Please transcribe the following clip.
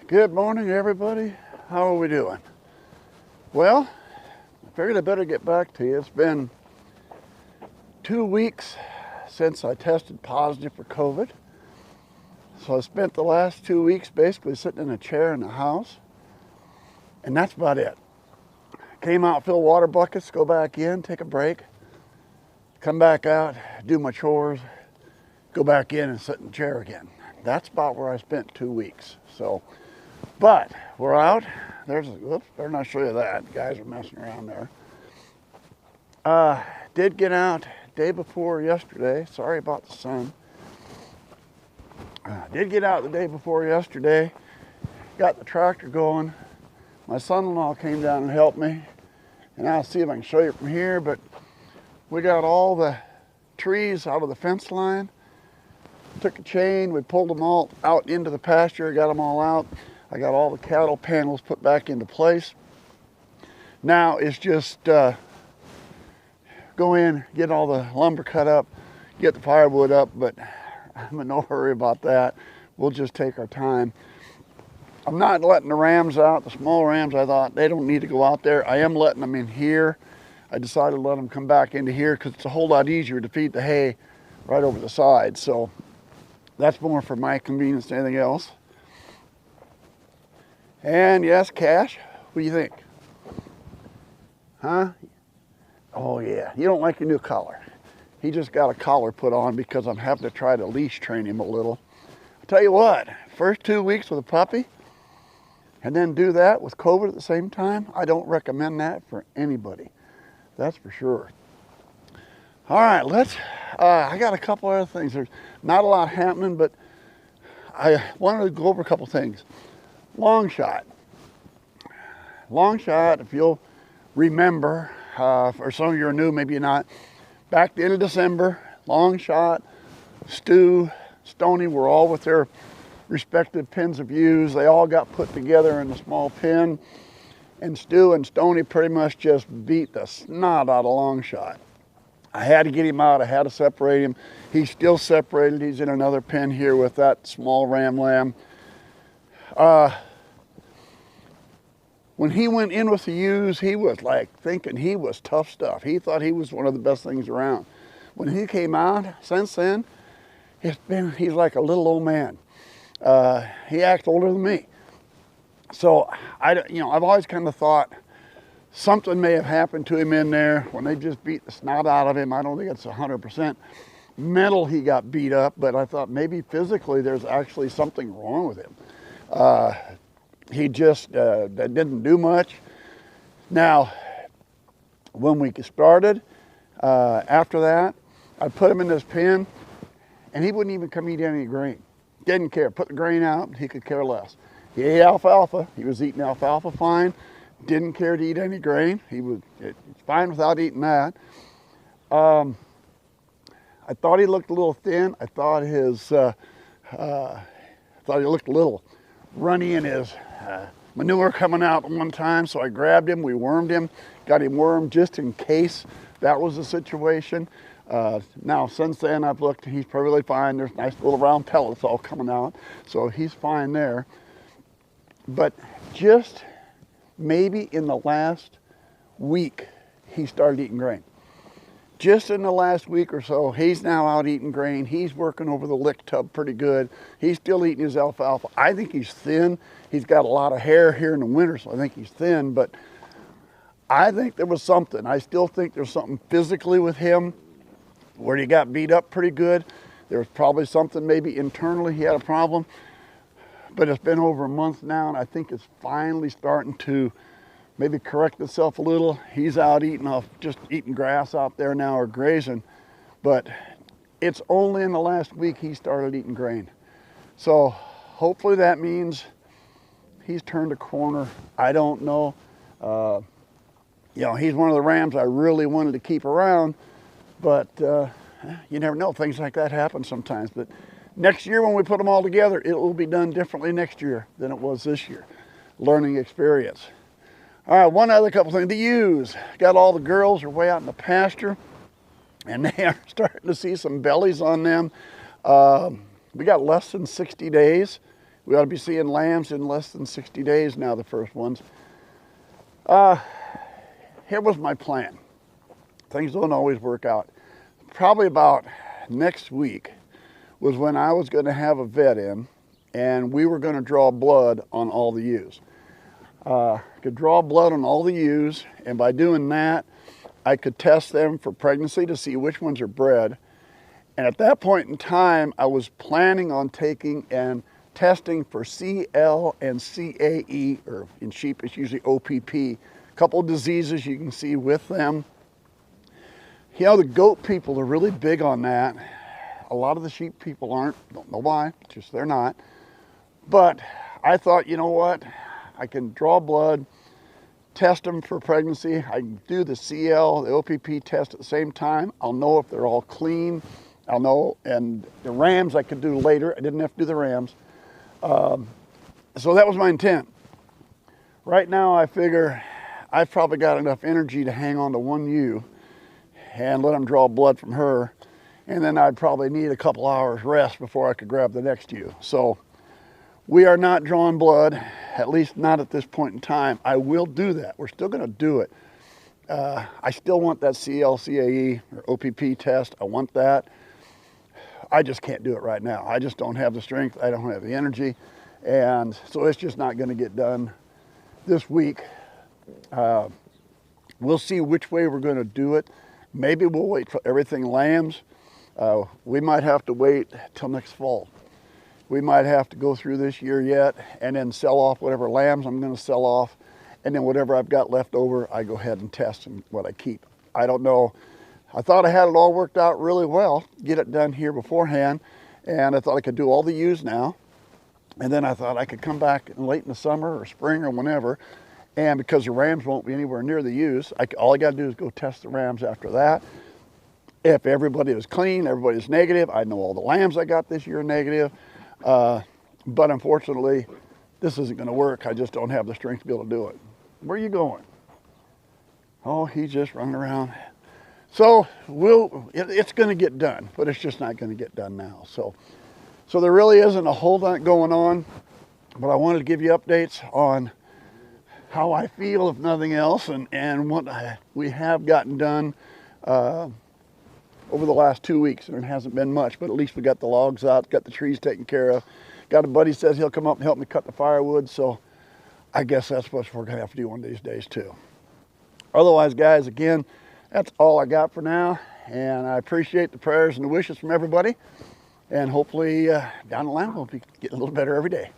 Good morning, everybody. How are we doing? Well, I figured I better get back to you. It's been 2 weeks since I tested positive for COVID. So I spent the last 2 weeks basically sitting in a chair in the house, and that's about it. Came out, fill water buckets, go back in, take a break, come back out, do my chores, go back in and sit in the chair again. That's about where I spent 2 weeks. So, but we're out. Whoops, better not show you that. The guys are messing around there. Did get out day before yesterday. Sorry about the sun. Did get out the day before yesterday. Got the tractor going. My son-in-law came down and helped me. And I'll see if I can show you from here, but we got all the trees out of the fence line. Took a chain, we pulled them all out into the pasture, got them all out. I got all the cattle panels put back into place. Now it's just go in, get all the lumber cut up, get the firewood up, but I'm in no hurry about that. We'll just take our time. I'm not letting the rams out, the small rams. I thought they don't need to go out there. I am letting them in here. I decided to let them come back into here because it's a whole lot easier to feed the hay right over the side. So that's more for my convenience than anything else. And yes, Cash, what do you think? Huh? Oh yeah, you don't like your new collar. He just got a collar put on because I'm having to try to leash train him a little. I'll tell you what, first 2 weeks with a puppy, and then do that with COVID at the same time, I don't recommend that for anybody. That's for sure. All right, I got a couple other things. There's not a lot happening, but I wanted to go over a couple things. Long shot. Long shot, if you'll remember, for some of you are new, maybe you're not, back the end of December, long shot, Stu, Stony were all with their respective pins of ewes. They all got put together in a small pen, and Stu and Stony pretty much just beat the snot out of long shot. I had to get him out, I had to separate him. He's still separated, he's in another pen here with that small ram lamb. When he went in with the ewes, he was like thinking he was tough stuff. He thought he was one of the best things around. When he came out, since then, he's like a little old man. He acts older than me. So, I've always kind of thought something may have happened to him in there when they just beat the snot out of him. I don't think it's 100% mental he got beat up, but I thought maybe physically there's actually something wrong with him. He just didn't do much. Now, when we started, after that, I put him in this pen, and he wouldn't even come eat any grain. Didn't care. Put the grain out, he could care less. He ate alfalfa. He was eating alfalfa fine. Didn't care to eat any grain. It's fine without eating that. I thought he looked a little thin. I thought he looked a little runny in his manure coming out at one time, so I grabbed him, we wormed him, got him wormed just in case that was the situation. Now, since then, I've looked, he's perfectly fine. There's nice little round pellets all coming out, so he's fine there. But just maybe in the last week, he started eating grain. Just in the last week or so, he's now out eating grain. He's working over the lick tub pretty good. He's still eating his alfalfa. I think he's thin. He's got a lot of hair here in the winter, so I think he's thin, but I think there was something. I still think there's something physically with him where he got beat up pretty good. There was probably something maybe internally he had a problem, but it's been over a month now, and I think it's finally starting to maybe correct itself a little. He's out just eating grass out there now or grazing, but it's only in the last week he started eating grain. So hopefully that means he's turned a corner. I don't know. He's one of the rams I really wanted to keep around, but you never know. Things like that happen sometimes. But next year when we put them all together, it will be done differently next year than it was this year. Learning experience. All right, one other couple things. The ewes. Got all the girls are way out in the pasture, and they are starting to see some bellies on them. We got less than 60 days We ought to be seeing lambs in less than 60 days now, the first ones. Here was my plan. Things don't always work out. Probably about next week was when I was going to have a vet in, and we were going to draw blood on all the ewes. I could draw blood on all the ewes, and by doing that, I could test them for pregnancy to see which ones are bred. And at that point in time, I was planning on taking and testing for CL and CAE, or in sheep it's usually OPP. A couple of diseases you can see with them. You know, the goat people are really big on that. A lot of the sheep people aren't. Don't know why, just they're not. But I thought, you know what? I can draw blood, test them for pregnancy. I can do the CL, the OPP test at the same time. I'll know if they're all clean. I'll know, and the rams I could do later. I didn't have to do the rams. So that was my intent. Right now I figure I've probably got enough energy to hang on to one ewe and let them draw blood from her. And then I'd probably need a couple hours rest before I could grab the next ewe. So we are not drawing blood, at least not at this point in time. I will do that. We're still gonna do it. I still want that CL-CAE or OPP test. I want that. I just can't do it right now. I just don't have the strength. I don't have the energy. And so it's just not going to get done this week. We'll see which way we're going to do it. Maybe we'll wait for everything lambs. We might have to wait till next fall. We might have to go through this year yet and then sell off whatever lambs I'm going to sell off. And then whatever I've got left over, I go ahead and test and what I keep. I don't know. I thought I had it all worked out really well, get it done here beforehand, and I thought I could do all the ewes now, and then I thought I could come back late in the summer or spring or whenever, and because the rams won't be anywhere near the ewes, all I got to do is go test the rams after that. If everybody was clean, everybody's negative, I know all the lambs I got this year are negative, but unfortunately, this isn't going to work. I just don't have the strength to be able to do it. Where are you going? Oh, he's just running around. So it's going to get done, but it's just not going to get done now. So there really isn't a whole lot going on, but I wanted to give you updates on how I feel, if nothing else, and what we have gotten done over the last 2 weeks. And it hasn't been much, but at least we got the logs out, got the trees taken care of. Got a buddy says he'll come up and help me cut the firewood, so I guess that's what we're going to have to do one of these days too. Otherwise, guys, again, that's all I got for now, and I appreciate the prayers and the wishes from everybody, and hopefully down the line we'll be getting a little better every day.